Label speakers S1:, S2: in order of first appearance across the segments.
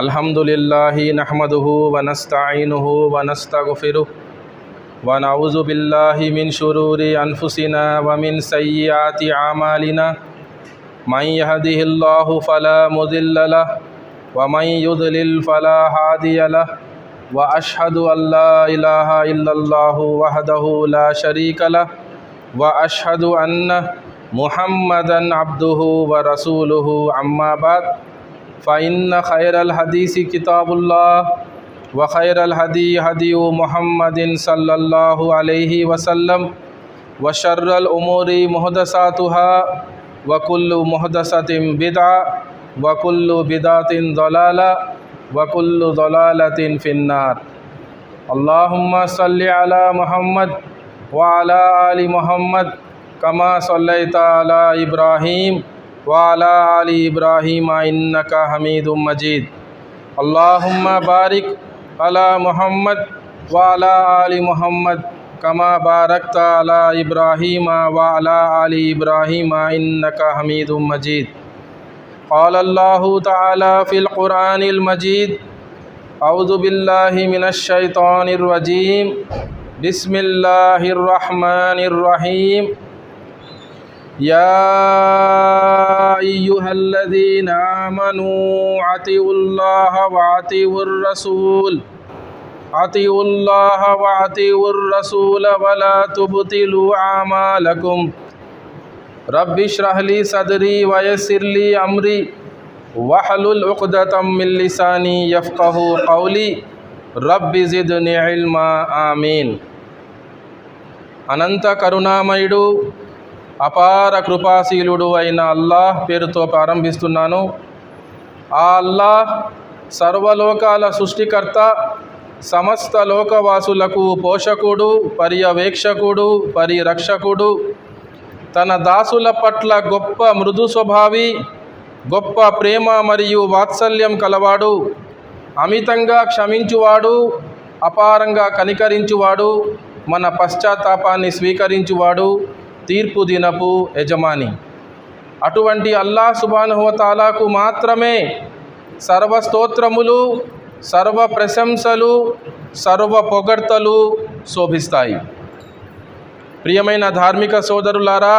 S1: अल्हम्दुलिल्लाहि नहमदुहु व नस्तईनुहु व नस्तगफिरुहु व नऊज़ु बिल्लाहि मिन शुरूरि अनफुसिना व मिन सय्यिआति आमालिना मन यहदिहिल्लाहु फला मुदिल्ल लहु व मन युद्लिल फला हादिय लहु व अशहदु अल्ला इलाहा इल्लल्लाहु वहदहु ला शरीक लहु व अशहदु अन्न मुहम्मदन अब्दुहु व रसूलुहु अम्मा बाद फ़इन्न खैरल हदीसी किताबुल्लाह व खैरल हदी हदी मुहम्मदिन सल्लल्लाहु अलैहि वसल्लम व शर्रल उमूरी मुहदसातुहा व कुल्लु मुहदसतिन बिदअ व कुल्लु बिदअतिन ज़लाला व कुल्लु ज़लालतिन फिन्नार। अल्लाहुम्मा सल्लि अला मुहम्मद व अला आलि मुहम्मद कमा सल्लैता अला इब्राहीम व अला आलि इब्राहीम इन्नका हमीदुम मजीद। अल्लाहुम्मा बारिक अला मुहम्मद व अला आलि मुहम्मद कमा बारकता अला इब्राहीम व अला आलि इब्राहीम इन्नका हमीदुम मजीद। क़ाल अल्लाहु तआला फ़िल क़ुरआनिल मजीद अऊज़ु बिल्लाहि मिनश शैतानिर रजीम बिस्मिल्लाहिर रहमानिर रहीम। या अय्युहल्लज़ीना आमनू अतिउल्लाह व अतिउर रसूल वला तुबतिलू आमालकुम रब्बिश्रह ली सदरी व यस्सिर ली अमरी वहलुल उक़दतम मिन लिसानी यफ़क़हू क़ौली रब्बि ज़िदनी इल्मा आमीन। అనంత కరుణామయుడు అపార కృపాశీలుడు అయిన అల్లాహ్ పేరుతో ప్రారంభిస్తున్నాను. ఆ అల్లాహ్ సర్వలోకాల సృష్టికర్త, సమస్త లోకవాసులకు పోషకుడు, పర్యవేక్షకుడు, పరిరక్షకుడు, తన దాసుల పట్ల గొప్ప మృదు స్వభావి, గొప్ప ప్రేమ మరియు వాత్సల్యం కలవాడు, అమితంగా క్షమించువాడు, అపారంగా కనికరించువాడు, మన పశ్చాత్తాపాన్ని స్వీకరించువాడు, తీర్పు దినపు యజమాని. అటువంటి అల్లాహ్ సుబ్హానహు వ తఆలాకు మాత్రమే సర్వస్తోత్రములు, సర్వ ప్రశంసలు, సర్వ పొగడ్తలు శోభిస్తాయి. ప్రియమైన ధార్మిక సోదరులారా,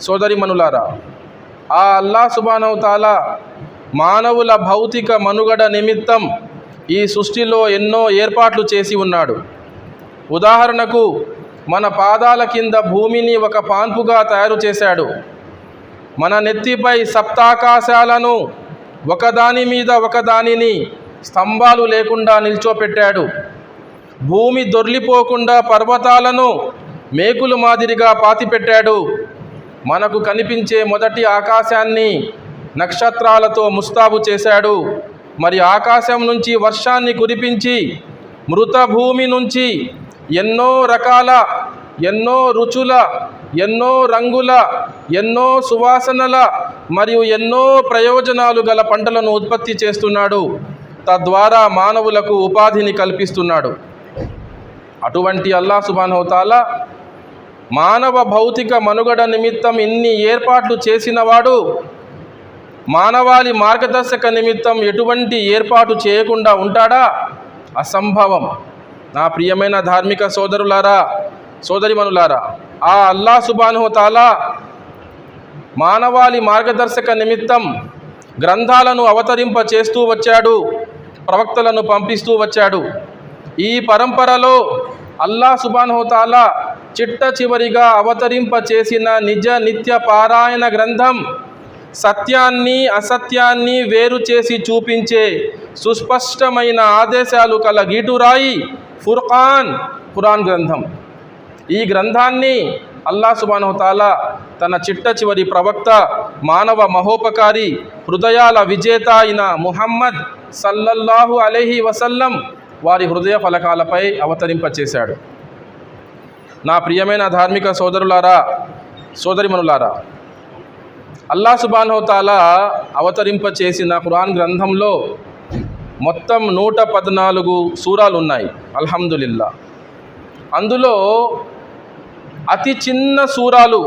S1: సోదరిమణులారా, ఆ అల్లాహ్ సుబ్హానహు వ తఆలా మానవుల భౌతిక మనుగడ నిమిత్తం ఈ సృష్టిలో ఎన్నో ఏర్పాట్లు చేసి ఉన్నాడు. ఉదాహరణకు మన పాదాల కింద భూమిని ఒక పాన్పుగా తయారు చేశాడు. మన నెత్తిపై సప్తాకాశాలను ఒకదాని మీద ఒకదానిని స్తంభాలు లేకుండా నిల్చోపెట్టాడు. భూమి దొర్లిపోకుండా పర్వతాలను మేకులు మాదిరిగా పాతిపెట్టాడు. మనకు కనిపించే మొదటి ఆకాశాన్ని నక్షత్రాలతో ముస్తాబు చేశాడు. మరి ఆకాశం నుంచి వర్షాన్ని కురిపించి మృత భూమి నుంచి ఎన్నో రకాల, ఎన్నో రుచుల, ఎన్నో రంగుల, ఎన్నో సువాసనల మరియు ఎన్నో ప్రయోజనాలు గల పంటలను ఉత్పత్తి చేస్తున్నాడు. తద్వారా మానవులకు ఉపాధిని కల్పిస్తున్నాడు. అటువంటి అల్లాహ్ సుబ్హానహు వ తఆలా మానవ భౌతిక మనుగడ నిమిత్తం ఇన్ని ఏర్పాట్లు చేసినవాడు, మానవాళి మార్గదర్శక నిమిత్తం ఎటువంటి ఏర్పాటు చేయకుండా ఉంటాడా? అసంభవం. నా ప్రియమైన ధార్మిక సోదరులారా, సోదరిమణులారా, ఆ అల్లాహ్ సుబ్హానహు వ తఆలా మానవాళి మార్గదర్శక నిమిత్తం గ్రంథాలను అవతరింప చేస్తూ వచ్చాడు, ప్రవక్తలను పంపిస్తూ వచ్చాడు. ఈ పరంపరలో అల్లాహ్ సుబ్హానహు వ తఆలా చిట్ట చివరిగా అవతరింప చేసిన నిజ నిత్య పారాయణ గ్రంథం, సత్యాన్ని అసత్యాన్ని వేరు చేసి చూపించే సుస్పష్టమైన ఆదేశాలు కల గీటురాయి ఖురాన్ గ్రంథం. ఈ గ్రంథాన్ని అల్లాహ్ సుబ్హానహు వ తఆలా తన చిట్ట చివరి ప్రవక్త, మానవ మహోపకారి, హృదయాల విజేత అయిన ముహమ్మద్ సల్లల్లాహు అలైహి వసల్లం వారి హృదయ ఫలకాలపై అవతరింపచేశాడు. నా ప్రియమైన ధార్మిక సోదరులారా, సోదరిమణులారా, అల్లాహ్ సుబ్హానహు వ తఆలా అవతరింప చేసిన ఖురాన్ గ్రంథంలో మొత్తం 114 సూరాలు ఉన్నాయి. అల్హమ్దులిల్లా. అందులో అతి చిన్న సూరాలు,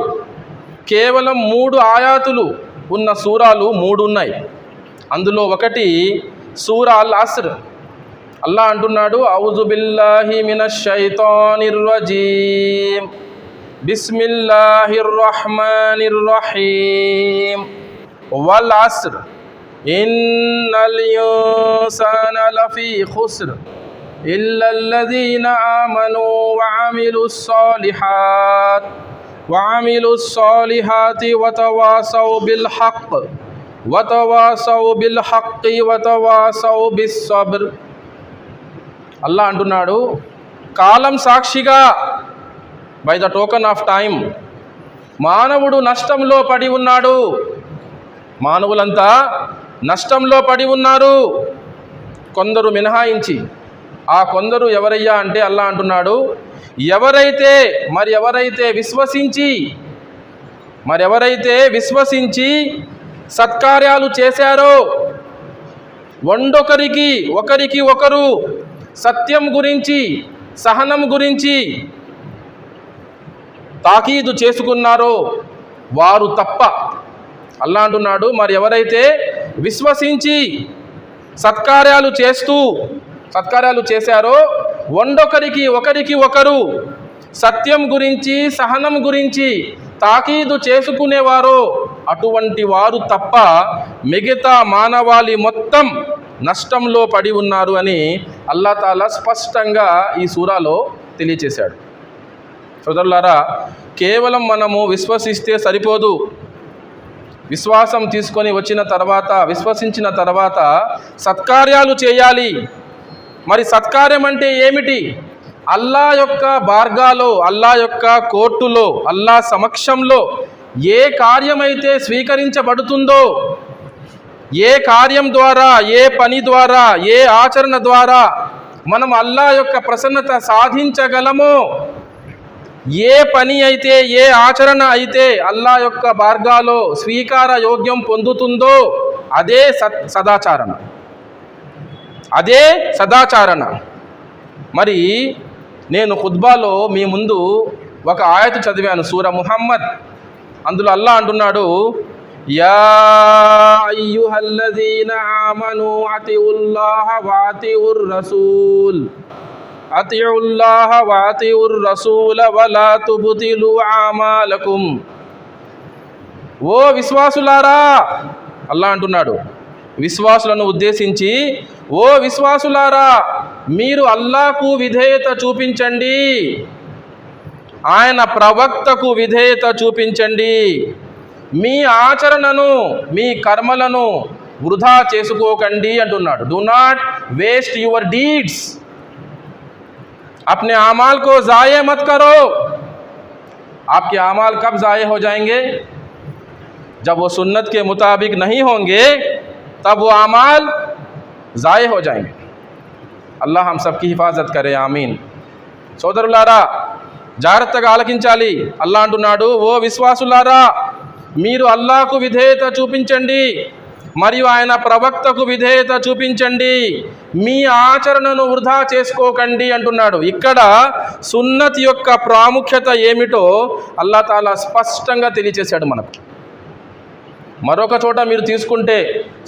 S1: కేవలం 3 ఆయాతులు ఉన్న సూరాలు 3 ఉన్నాయి. అందులో ఒకటి సూరా అల్ అస్ర్. అల్లాహ్ అంటున్నాడు, ఔజు బిల్లాహి మినష్ షైతానిర్ రజీమ్, బిస్మిల్లాహిర్ రహ్మానిర్ రహీం, వల్ అస్ర్ ఇన్నల్ ఇన్సాన Luffy ఖుస్ర్ ఇల్లల్లదీన ఆమనూ వఅమిలుస్ సాలిహాతి వతవాసౌ bill Haq వతవాసౌ bill హక్కి వతవాసౌ బిస్ సబ్ర్. Allah అంటున్నాడు, కాలం సాక్షిగా, by the token of time, మానవుడు నష్టంలో పడి ఉన్నాడు. మానవులంతా నష్టంలో పడి ఉన్నారు, కొందరు మినహాయించి. ఆ కొందరు ఎవరయ్యా అంటే అల్లాహ్ అంటున్నాడు, ఎవరైతే విశ్వసించి సత్కార్యాలు చేశారో, ఒకరికి ఒకరు సత్యం గురించి, సహనం గురించి తాకీదు చేసుకున్నారో వారు తప్ప. అల్లాహ్ అంటున్నాడు, ఎవరైతే విశ్వసించి సత్కార్యాలు చేశారో, ఒకరికి ఒకరు సత్యం గురించి, సహనం గురించి తాకీదు చేసుకునేవారో, అటువంటి వారు తప్ప మిగతా మానవాళి మొత్తం నష్టంలో పడి ఉన్నారు అని అల్లాహ్ తాలా స్పష్టంగా ఈ సూరాలో తెలియచేశాడు. సోదరులారా, కేవలం మనము విశ్వసిస్తే సరిపోదు. విశ్వాసం తీసుకొని విశ్వసించిన తర్వాత సత్కార్యాలు చేయాలి. మరి సత్కార్యం అంటే ఏమిటి? అల్లాహ్ యొక్క బార్గాలో, అల్లాహ్ యొక్క కోర్టులో, అల్లాహ్ సమక్షంలో ఏ కార్యమైతే స్వీకరించబడుతుందో, ఏ కార్యం ద్వారా, ఏ పని ద్వారా, ఏ ఆచరణ ద్వారా మనం అల్లాహ్ యొక్క ప్రసన్నత సాధించగలమో, ఏ పని అయితే, ఏ ఆచరణ అయితే అల్లాహ్ యొక్క బార్గాలో స్వీకార యోగ్యం పొందుతుందో అదే సదాచారణ. మరి నేను ఖుత్బాలో మీ ముందు ఒక ఆయతు చదివాను, సూరా ముహమ్మద్. అందులో అల్లాహ్ అంటున్నాడు, యా అయ్యుహల్లదీన ఆమను అతిఉల్లాహ వఅతిఉర్ రసూల వలా తుబ్తిలు అమాలకుం. ఓ విశ్వాసులారా, అల్లాహ్ అంటున్నాడు విశ్వాసులను ఉద్దేశించి, ఓ విశ్వాసులారా, మీరు అల్లాహ్కు విధేయత చూపించండి, ఆయన ప్రవక్తకు విధేయత చూపించండి, మీ ఆచరణను, మీ కర్మలను వృధా చేసుకోకండి అంటున్నాడు. Do not waste your deeds, अपने अमाल को ज़ाये मत करो. आपके अमाल कब ज़ाये हो जाएंगे? जब वो सुन्नत के मुताबिक नहीं होंगे, तब वो अमाल ज़ाये हो जाएंगे. अल्लाह हम सब की हिफाजत करे, आमीन. సోదరులారా, జాగ్రత్తగా ఆలకించాలి. అల్లాహ్ అంటున్నాడు, ఓ విశ్వాసులారా, మీరు అల్లాహ్కు విధేయత చూపించండి, మరియు ఆయన ప్రవక్తకు విధేయత చూపించండి, మీ ఆచరణను వృధా చేసుకోకండి అంటున్నాడు. ఇక్కడ సున్నత్ యొక్క ప్రాముఖ్యత ఏమిటో అల్లాహ్ తాలా స్పష్టంగా తెలియచేశాడు మనకు. మరొక చోట మీరు తీసుకుంటే,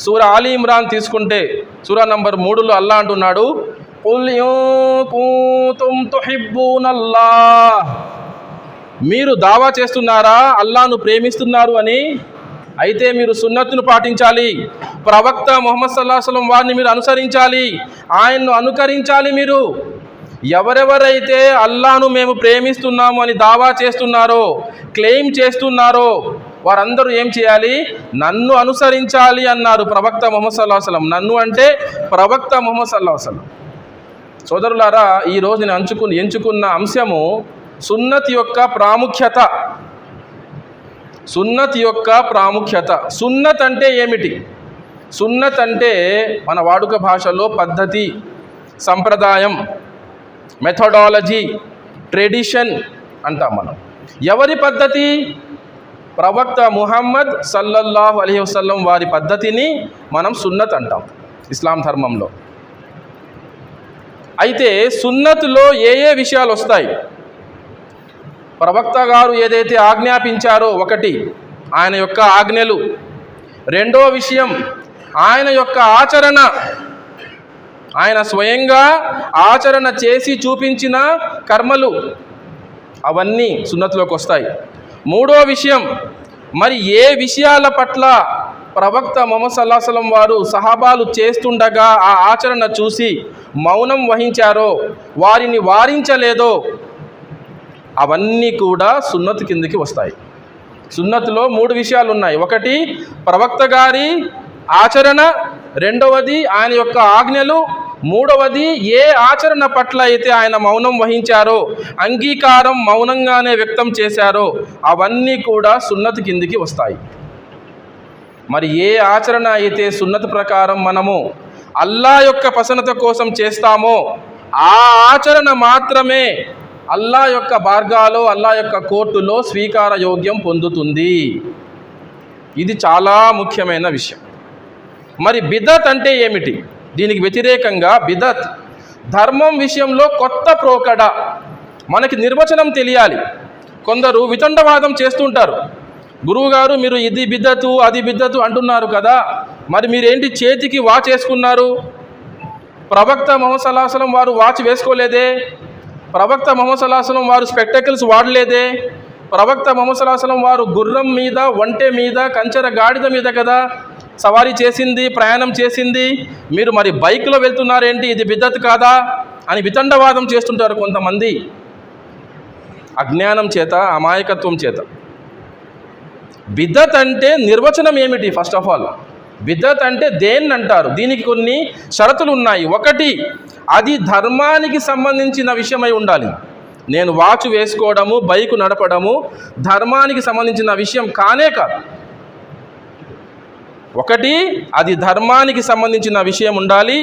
S1: సూరా ఆలి ఇమ్రాన్ తీసుకుంటే, సూరా నంబర్ 3లో అల్లాహ్ అంటున్నాడు, కుల్ ఇన్ కుంతుమ్ తుహిబ్బూనల్లాహ్. మీరు దావా చేస్తున్నారా అల్లాహ్ను ప్రేమిస్తున్నారు అని? అయితే మీరు సున్నత్తును పాటించాలి. ప్రవక్త ముహమ్మద్ సల్లల్లాహు అలైహి వసల్లం వారిని మీరు అనుసరించాలి, ఆయన్ను అనుకరించాలి. మీరు ఎవరెవరైతే అల్లాహ్ను మేము ప్రేమిస్తున్నాము అని దావా చేస్తున్నారో, క్లెయిమ్ చేస్తున్నారో, వారందరూ ఏం చేయాలి? నన్ను అనుసరించాలి అన్నారు ప్రవక్త ముహమ్మద్ సల్లల్లాహు అలైహి వసల్లం. నన్ను అంటే ప్రవక్త ముహమ్మద్ సల్లల్లాహు అలైహి వసల్లం. సోదరులారా, ఈరోజు నేను ఎంచుకున్న అంశము సున్నత్ యొక్క ప్రాముఖ్యత. సున్నత్ అంటే ఏమిటి? సున్నత్ అంటే మన వాడుక భాషలో పద్ధతి, సంప్రదాయం, మెథడాలజీ, ట్రెడిషన్ అంటాం మనం. ఎవరి పద్ధతి? ప్రవక్త ముహమ్మద్ సల్లల్లాహు అలైహి వసల్లం వారి పద్ధతిని మనం సున్నత్ అంటాం ఇస్లాం ధర్మంలో. అయితే సున్నత్లో ఏ విషయాలు వస్తాయి? ప్రవక్త గారు ఏదైతే ఆజ్ఞాపించారో, ఒకటి ఆయన యొక్క ఆజ్ఞలు. రెండో విషయం ఆయన యొక్క ఆచరణ, ఆయన స్వయంగా ఆచరణ చేసి చూపించిన కర్మలు అవన్నీ సున్నత్లోకి వస్తాయి. మూడో విషయం, మరి ఏ విషయాల పట్ల ప్రవక్త ముహమ్మద్ సల్లల్లాహు అలైహి వసల్లం వారు సహాబాలు చేస్తుండగా ఆ ఆచరణ చూసి మౌనం వహించారో, వారిని వారించలేదో అవన్నీ కూడా సున్నత్ కిందకి వస్తాయి. సున్నత్లో 3 విషయాలు ఉన్నాయి. ఒకటి ప్రవక్త గారి ఆచరణ, రెండవది ఆయన యొక్క ఆజ్ఞలు, మూడవది ఏ ఆచరణ పట్ల అయితే ఆయన మౌనం వహించారో, అంగీకారం మౌనంగానే వ్యక్తం చేశారో అవన్నీ కూడా సున్నత్ కిందికి వస్తాయి. మరి ఏ ఆచరణ అయితే సున్నత్ ప్రకారం మనము అల్లా యొక్క ప్రసన్నత కోసం చేస్తామో ఆ ఆచరణ మాత్రమే అల్లా యొక్క బార్గాలో, అల్లా యొక్క కోర్టులో స్వీకార యోగ్యం పొందుతుంది. ఇది చాలా ముఖ్యమైన విషయం. మరి బిదత్ అంటే ఏమిటి? దీనికి వ్యతిరేకంగా బిదత్ ధర్మం విషయంలో కొత్త ప్రోకడ. మనకి నిర్వచనం తెలియాలి. కొందరు వితండవాదం చేస్తుంటారు. గురువుగారు మీరు ఇది బిద్దతు అది బిద్దతు అంటున్నారు కదా, మరి మీరేంటి చేతికి వాచ్ వేసుకున్నారు? ప్రవక్త ముహమ్మద్ సల్లల్లాహు అలైహి వసల్లం వారు వాచ్ వేసుకోలేదే, ప్రవక్త ముహమ్మద్ సల్లల్లాహు అలైహి వసల్లం వారు స్పెక్టకిల్స్ వాడలేదే, ప్రవక్త ముహమ్మద్ సల్లల్లాహు అలైహి వసల్లం వారు గుర్రం మీద, ఒంటె మీద, కంచెర గాడిద మీద కదా సవారీ చేసింది, ప్రయాణం చేసింది. మీరు మరి బైక్లో వెళ్తున్నారేంటి, ఇది బిద్దత్ కాదా అని వితండవాదం చేస్తుంటారు కొంతమంది, అజ్ఞానం చేత, అమాయకత్వం చేత. బిద్దత్ అంటే నిర్వచనం ఏమిటి? ఫస్ట్ ఆఫ్ ఆల్ బిద్దత్ అంటే దేన్ని అంటారు? దీనికి కొన్ని షరతులు ఉన్నాయి. ఒకటి, అది ధర్మానికి సంబంధించిన విషయమై ఉండాలి. నేను వాచ్ వేసుకోవడము, బైక్ నడపడము ధర్మానికి సంబంధించిన విషయం కానే కాదు. ఒకటి, అది ధర్మానికి సంబంధించిన విషయం ఉండాలి.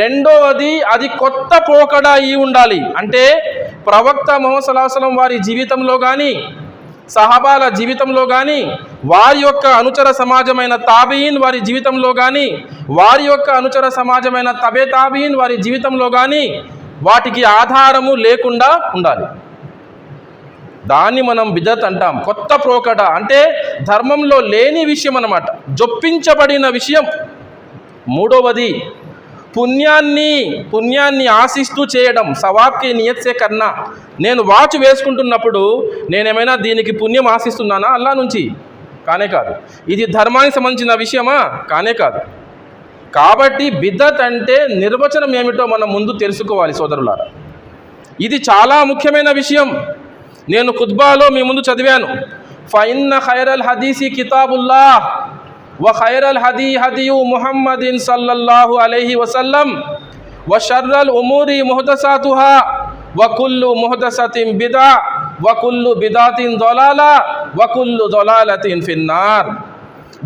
S1: రెండవది, అది కొత్త పోకడ అయి ఉండాలి. అంటే ప్రవక్త ముహమ్మద్ సల్లల్లాహు అలైహి వసల్లం వారి జీవితంలో కానీ, సహాబాల జీవితంలో కానీ, వారి యొక్క అనుచర సమాజమైన తాబీయిన్ వారి జీవితంలో కానీ, వారి యొక్క అనుచర సమాజమైన తబే తాబీయిన్ వారి జీవితంలో కానీ వాటికి ఆధారము లేకుండా ఉండాలి. దాన్ని మనం బిదత్ అంటాం. కొత్త ప్రోకడ అంటే ధర్మంలో లేని విషయం అన్నమాట, జొప్పించబడిన విషయం. మూడవది, పుణ్యాన్ని ఆశిస్తూ చేయడం, సవాబ్కి నియత్సే కన్నా. నేను వాచ్ వేసుకుంటున్నప్పుడు నేనేమైనా దీనికి పుణ్యం ఆశిస్తున్నానా? అల్లా నుంచి? కానే కాదు. ఇది ధర్మానికి సంబంధించిన విషయమా? కానే కాదు. కాబట్టి బిదత్ అంటే నిర్వచనం ఏమిటో మనం ముందు తెలుసుకోవాలి సోదరులారా. ఇది చాలా ముఖ్యమైన విషయం. నేను ఖుత్బాలో మీ ముందు చదివాను, ఫఇన్న ఖైరల్ హదీసి కితాబుల్లాహ్ వ ఖైరల్ హదీ హదియు ముహమ్మదిన్ సల్లల్లాహు అలైహి వసల్లం వ షర్రల్ ఉమూరి ముహదసాతుహా వ కుల్లు ముహదసతిన్ బిదా వ కుల్లు బిదాతిన్ దొలాలా వ కుల్లు దొలాలతిన్ ఫిన్నార్.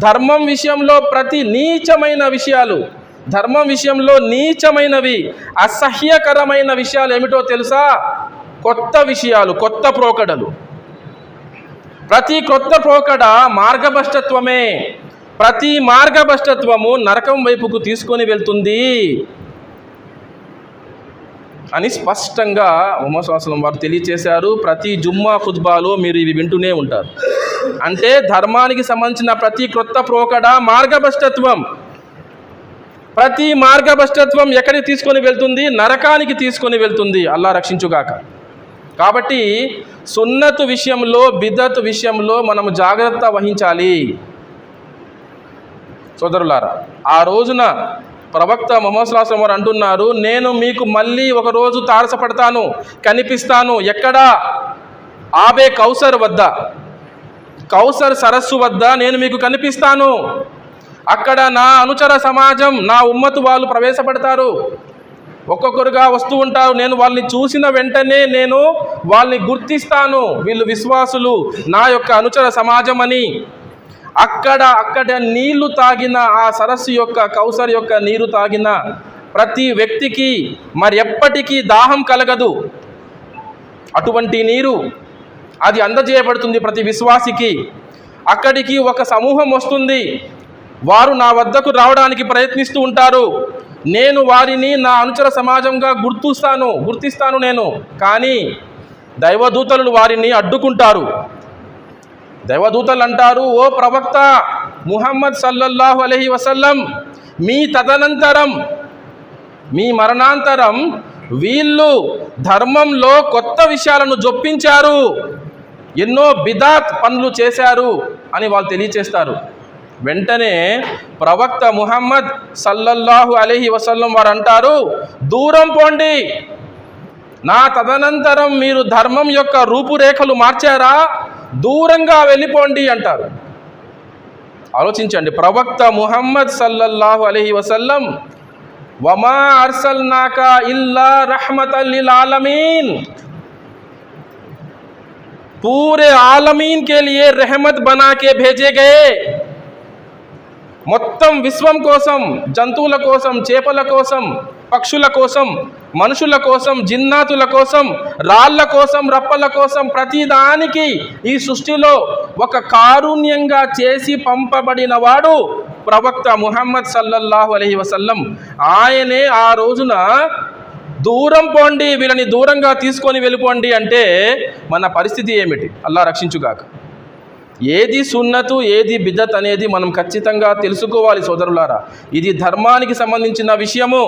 S1: ధర్మం విషయంలో ప్రతి నీచమైన విషయాలు, ధర్మం విషయంలో నీచమైనవి, అసహ్యకరమైన విషయాలు ఏమిటో తెలుసా? కొత్త విషయాలు, కొత్త ప్రోకడలు. ప్రతి కొత్త ప్రోకడ మార్గభ్రష్టత్వమే. ప్రతి మార్గభ్రష్టత్వము నరకం వైపుకు తీసుకొని వెళ్తుంది అని స్పష్టంగా ముహమ్మద్ సల్లల్లాహు అలైహి వసల్లం వారు తెలియచేశారు. ప్రతి జుమ్మా ఖుత్బాలో మీరు ఇవి వింటూనే ఉంటారు. అంటే ధర్మానికి సంబంధించిన ప్రతి కొత్త ప్రోకడ మార్గభ్రష్టత్వం. ప్రతి మార్గభ్రష్టత్వం ఎక్కడికి తీసుకొని వెళ్తుంది? నరకానికి తీసుకొని వెళ్తుంది. అల్లా రక్షించుగాక. కాబట్టి సున్నత్ విషయంలో, బిదత్ విషయంలో మనము జాగ్రత్త వహించాలి సోదరులారా. ఆ రోజున ప్రవక్త ముహమ్మద్ సల్లల్లాహు అలైహి వసల్లం వారు అంటున్నారు, నేను మీకు మళ్ళీ ఒకరోజు తారసపడతాను, కనిపిస్తాను. ఎక్కడా? ఆబే కౌసర్ వద్ద, కౌసర్ సరస్సు వద్ద నేను మీకు కనిపిస్తాను. అక్కడ నా అనుచర సమాజం, నా ఉమ్మతు వాళ్ళు ప్రవేశపడతారు. ఒక్కొక్కరుగా వస్తూ ఉంటారు. నేను వాళ్ళని చూసిన వెంటనే నేను వాళ్ళని గుర్తిస్తాను, వీళ్ళు విశ్వాసులు, నా యొక్క అనుచర సమాజం అని. అక్కడ నీళ్లు తాగిన, ఆ సరస్సు యొక్క, కౌసర్ యొక్క నీరు తాగిన ప్రతి వ్యక్తికి మరి ఎప్పటికీ దాహం కలగదు. అటువంటి నీరు అది అందజేయబడుతుంది ప్రతి విశ్వాసికి. అక్కడికి ఒక సమూహం వస్తుంది, వారు నా వద్దకు రావడానికి ప్రయత్నిస్తూ ఉంటారు. నేను వారిని నా అనుచర సమాజంగా గుర్తిస్తాను నేను. కానీ దైవదూతలు వారిని అడ్డుకుంటారు. దైవదూతలు అంటారు, ఓ ప్రవక్త ముహమ్మద్ సల్లల్లాహు అలైహి వసల్లం, మీ తదనంతరం, మీ మరణాంతరం వీళ్ళు ధర్మంలో కొత్త విషయాలను జొప్పించారు, ఎన్నో బిదాత్ పనులు చేశారు అని వాళ్ళు తెలియచేస్తారు. వెంటనే ప్రవక్త ముహమ్మద్ సల్లల్లాహు అలైహి వసల్లం వారు అంటారు, దూరం పోండి, నా తదనంతరం మీరు ధర్మం యొక్క రూపురేఖలు మార్చారా, దూరంగా వెళ్ళిపోండి అంటారు. ఆలోచించండి, ప్రవక్త ముహమ్మద్ సల్లల్లాహు అలైహి వసల్లం వమా అర్సల్నాక ఇల్లా రహ్మతల్ లిల్ ఆలमीन, पूरे आलमीन के लिए रहमत बना के भेजे गए. మొత్తం విశ్వం కోసం, జంతువుల కోసం, చేపల కోసం, పక్షుల కోసం, మనుషుల కోసం, జిన్నాతుల కోసం, రాళ్ల కోసం, రప్పల కోసం, ప్రతిదానికి ఈ సృష్టిలో ఒక కారుణ్యంగా చేసి పంపబడిన వాడు ప్రవక్త ముహమ్మద్ సల్లల్లాహు అలైహి వసల్లం. ఆయనే ఆ రోజున దూరం పోండి, వీళ్ళని దూరంగా తీసుకొని వెళ్ళిపోండి అంటే మన పరిస్థితి ఏమిటి? అల్లా రక్షించుగాక. ఏది సున్నతు, ఏది బిదత్ అనేది మనం ఖచ్చితంగా తెలుసుకోవాలి సోదరులారా. ఇది ధర్మానికి సంబంధించిన విషయము.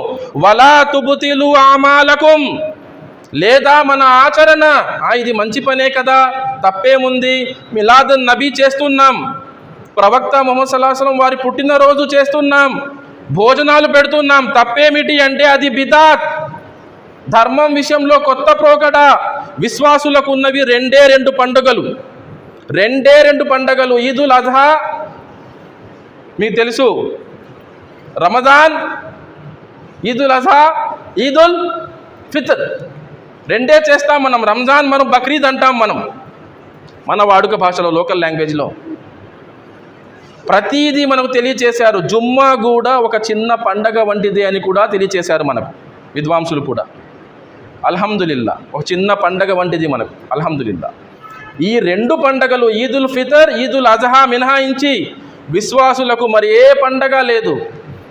S1: వలా తుబ్తిలు ఆమాలకుం, లేదా మన ఆచరణ, ఇది మంచి పనే కదా, తప్పేముంది, మిలాదున్ నబీ చేస్తున్నాం, ప్రవక్త ముహమ్మద్ సల్లల్లాహు అలైహి వసల్లం వారి పుట్టినరోజు చేస్తున్నాం, భోజనాలు పెడుతున్నాం, తప్పేమిటి అంటే అది బిదాత్. ధర్మం విషయంలో కొత్త ప్రోకడ. విశ్వాసులకు ఉన్నవి రెండే రెండు పండుగలు, ఈదుల్ అజహా మీకు తెలుసు, రమజాన్, ఈదుల్ అజహా, ఈదుల్ ఫిత్ర్, రెండే చేస్తాం మనం. రంజాన్ మనం బక్రీద్ అంటాం మన వాడుక భాషలో, లోకల్ లాంగ్వేజ్లో. ప్రతిదీ మనకు తెలియచేశారు. జుమ్మా కూడా ఒక చిన్న పండగ వంటిదే అని కూడా తెలియచేశారు మనకు విద్వాంసులు కూడా. అల్హమ్దులిల్లా, ఒక చిన్న పండగ వంటిది మనకు, అల్హమ్దులిల్లా. ఈ రెండు పండగలు, ఈదుల్ ఫితర్, ఈదుల్ అజహా మినహాయించి విశ్వాసులకు మరి ఏ పండగ లేదు.